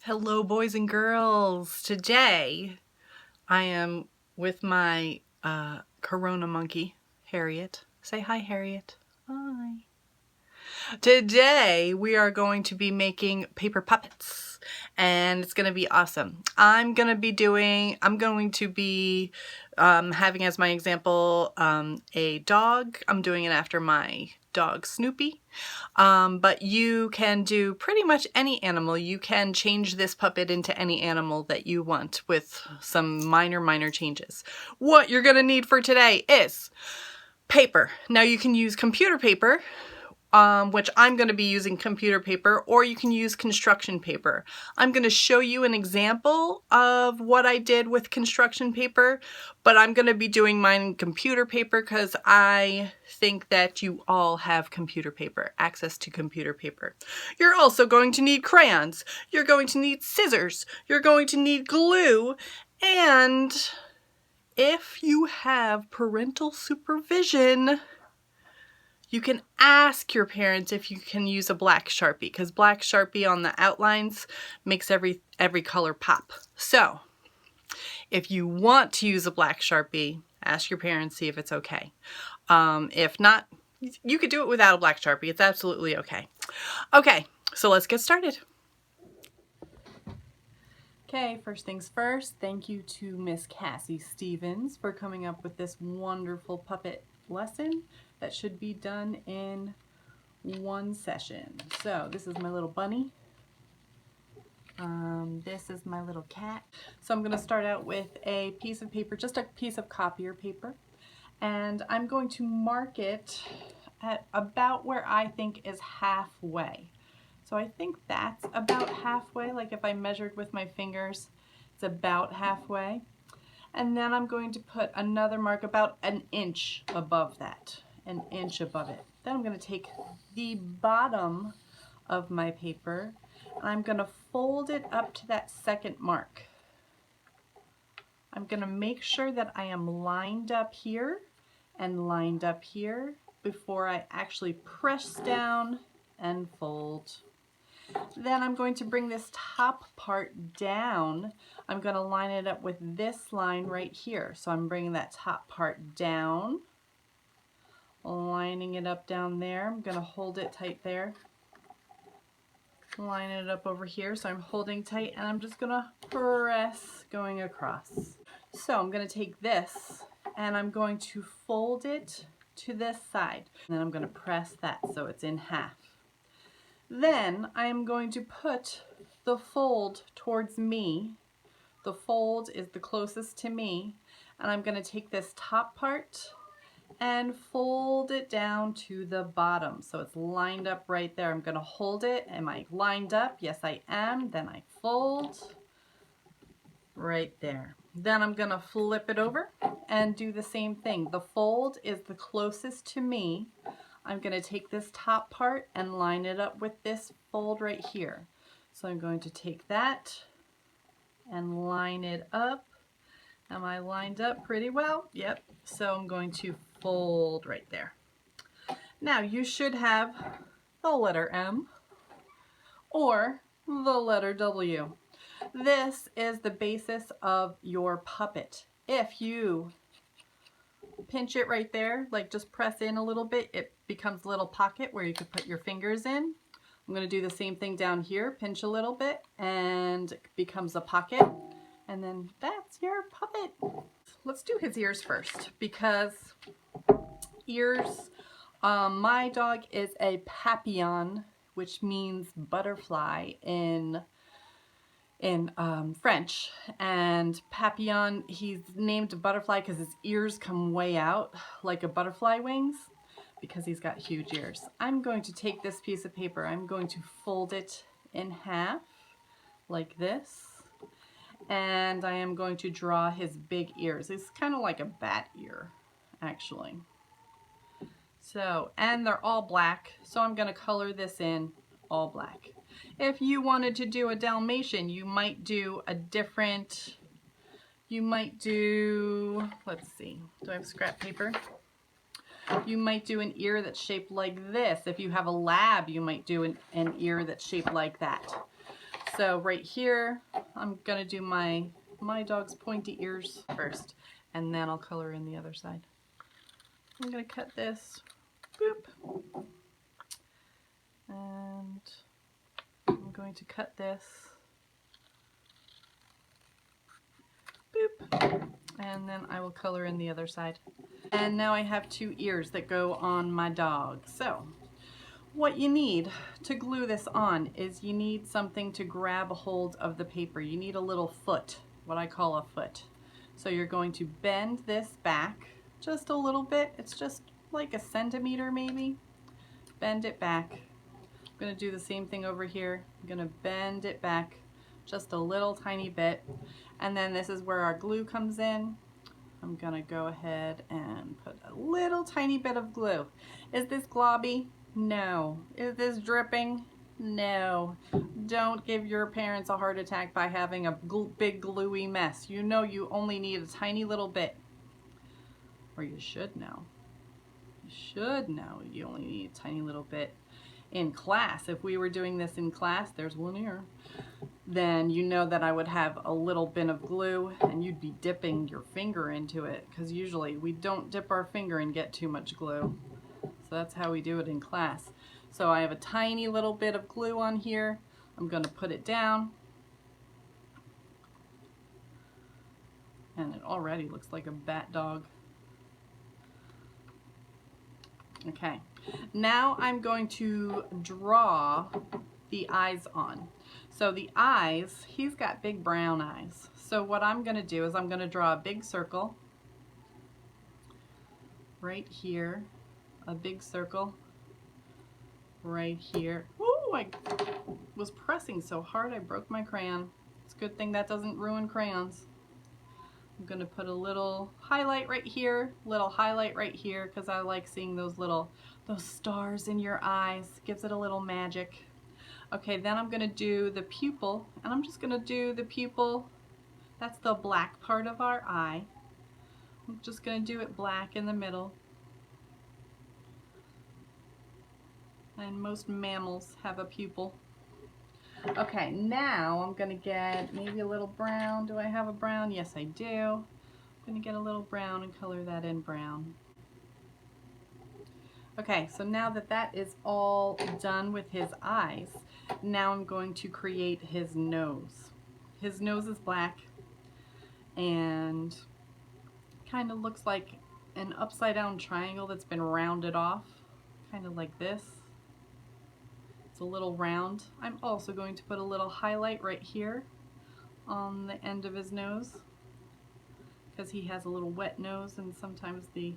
Hello, boys and girls. Today I am with my Corona monkey, Harriet. Say hi, Harriet. Hi. Today we are going to be making paper puppets and it's going to be awesome. I'm going to be having as my example a dog. I'm doing it after my dog Snoopy. But you can do pretty much any animal. You can change this puppet into any animal that you want with some minor changes. What you're going to need for today is paper. Now you can use computer paper, which I'm going to be using computer paper, or you can use construction paper. I'm going to show you an example of what I did with construction paper, but I'm going to be doing mine in computer paper because I think that you all have computer paper, access to computer paper. You're also going to need crayons. You're going to need scissors. You're going to need glue, and if you have parental supervision, you can ask your parents if you can use a black Sharpie, because black Sharpie on the outlines makes every color pop. So if you want to use a black Sharpie, ask your parents, see if it's okay. If not, you could do it without a black Sharpie. It's absolutely okay. Okay, so let's get started. Okay, first things first, thank you to Miss Cassie Stevens for coming up with this wonderful puppet lesson that should be done in one session. So this is my little bunny. This is my little cat. So I'm going to start out with a piece of paper, just a piece of copier paper, and I'm going to mark it at about where I think is halfway. So I think that's about halfway, like if I measured with my fingers, it's about halfway. And then I'm going to put another mark about an inch above that, an inch above it. Then I'm going to take the bottom of my paper and I'm going to fold it up to that second mark. I'm going to make sure that I am lined up here and lined up here before I actually press down and fold. Then I'm going to bring this top part down. I'm going to line it up with this line right here. So I'm bringing that top part down, lining it up down there. I'm going to hold it tight there, line it up over here. So I'm holding tight and I'm just going to press going across. So I'm going to take this and I'm going to fold it to this side. And then I'm going to press that so it's in half. Then I am going to put the fold towards me. The fold is the closest to me, and I'm going to take this top part and fold it down to the bottom. So it's lined up right there. I'm going to hold it. Am I lined up? Yes, I am. Then I fold right there. Then I'm going to flip it over and do the same thing. The fold is the closest to me. I'm going to take this top part and line it up with this fold right here. So I'm going to take that and line it up. Am I lined up pretty well? Yep. So I'm going to fold right there. Now you should have the letter M or the letter W. This is the basis of your puppet. If you pinch it right there, like just press in a little bit, it becomes a little pocket where you could put your fingers in. I'm going to do the same thing down here, pinch a little bit and it becomes a pocket, and then that's your puppet. Let's do his ears first, because ears, my dog is a papillon, which means butterfly in French, and papillon, he's named butterfly because his ears come way out like a butterfly wings because he's got huge ears. I'm going to take this piece of paper, I'm going to fold it in half like this, and I am going to draw his big ears. It's kind of like a bat ear actually. So, and they're all black, so I'm going to color this in all black. If you wanted to do a Dalmatian, you might do a different, let's see, do I have scrap paper? You might do an ear that's shaped like this. If you have a lab, you might do an ear that's shaped like that. So right here, I'm gonna do my dog's pointy ears first, and then I'll color in the other side. I'm gonna cut this, boop, and I'm going to cut this, boop, and then I will color in the other side. And now I have 2 ears that go on my dog. So what you need to glue this on is you need something to grab a hold of the paper. You need a little foot, what I call a foot. So you're going to bend this back just a little bit. It's just like a centimeter maybe. Bend it back. I'm going to do the same thing over here. I'm going to bend it back just a little tiny bit. And then this is where our glue comes in. I'm going to go ahead and put a little tiny bit of glue. Is this globby? No. Is this dripping? No. Don't give your parents a heart attack by having a big gluey mess. You know you only need a tiny little bit. Or you should know. You should know you only need a tiny little bit. In class, if we were doing this in class, there's one ear, then you know that I would have a little bin of glue and you'd be dipping your finger into it, because usually we don't dip our finger and get too much glue. So that's how we do it in class. So I have a tiny little bit of glue on here. I'm going to put it down. And it already looks like a bat dog. Okay, now I'm going to draw the eyes on. So the eyes, he's got big brown eyes. So what I'm going to do is I'm going to draw a big circle right here, a big circle right here. Ooh, I was pressing so hard I broke my crayon. It's a good thing that doesn't ruin crayons. I'm going to put a little highlight right here, little highlight right here, because I like seeing those stars in your eyes. Gives it a little magic. Okay, then I'm going to do the pupil, and I'm just going to do the pupil. That's the black part of our eye. I'm just going to do it black in the middle. And most mammals have a pupil. Okay, now I'm going to get maybe a little brown. Do I have a brown? Yes, I do. I'm going to get a little brown and color that in brown. Okay, so now that that is all done with his eyes, now I'm going to create his nose. His nose is black and kind of looks like an upside down triangle that's been rounded off, kind of like this. A little round. I'm also going to put a little highlight right here on the end of his nose, because he has a little wet nose and sometimes the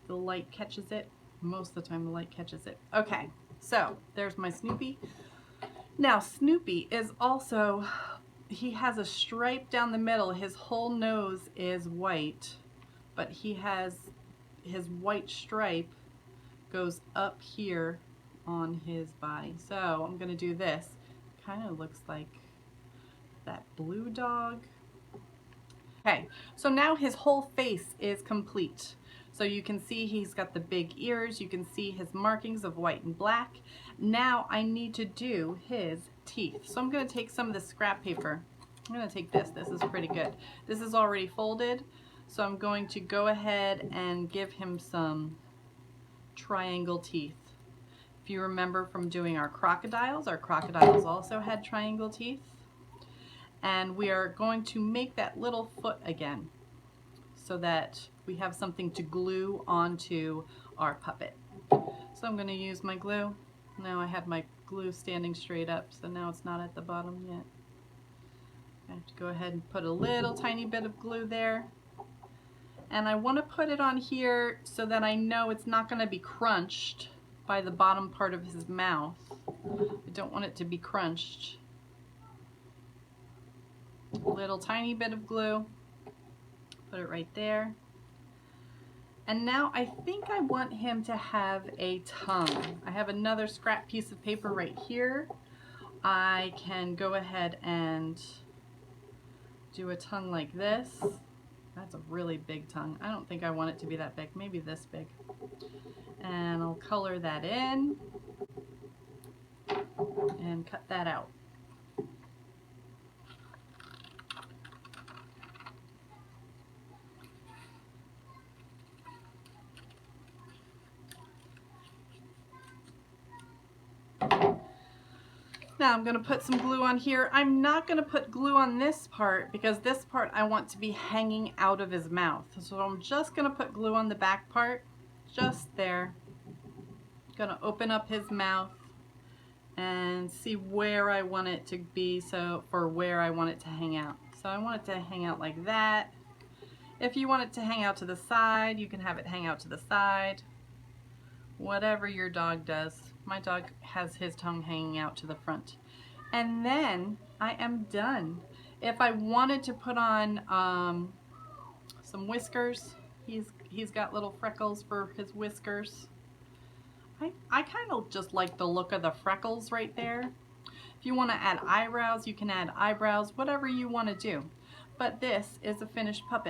light catches it. Most of the time the light catches it. Okay, so there's my Snoopy. Now Snoopy is also, he has a stripe down the middle. His whole nose is white, but he has his white stripe goes up here on his body. So I'm going to do this. Kind of looks like that blue dog. Okay, so now his whole face is complete. So you can see he's got the big ears. You can see his markings of white and black. Now I need to do his teeth. So I'm going to take some of the scrap paper. I'm going to take this. This is pretty good. This is already folded. So I'm going to go ahead and give him some triangle teeth. If you remember from doing our crocodiles also had triangle teeth. And we are going to make that little foot again so that we have something to glue onto our puppet. So I'm going to use my glue. Now I have my glue standing straight up, so now it's not at the bottom yet. I have to go ahead and put a little tiny bit of glue there. And I want to put it on here so that I know it's not going to be crunched by the bottom part of his mouth. I don't want it to be crunched. A little tiny bit of glue. Put it right there. And now I think I want him to have a tongue. I have another scrap piece of paper right here. I can go ahead and do a tongue like this. That's a really big tongue. I don't think I want it to be that big. Maybe this big. And I'll color that in and cut that out. Now I'm going to put some glue on here. I'm not going to put glue on this part because this part I want to be hanging out of his mouth. So I'm just going to put glue on the back part, just there. Going to open up his mouth and see where I want it to be, so for where I want it to hang out. So I want it to hang out like that. If you want it to hang out to the side, you can have it hang out to the side. Whatever your dog does. My dog has his tongue hanging out to the front. And then I am done. If I wanted to put on some whiskers, he's got little freckles for his whiskers. I kind of just like the look of the freckles right there. If you want to add eyebrows, you can add eyebrows, whatever you want to do. But this is a finished puppet.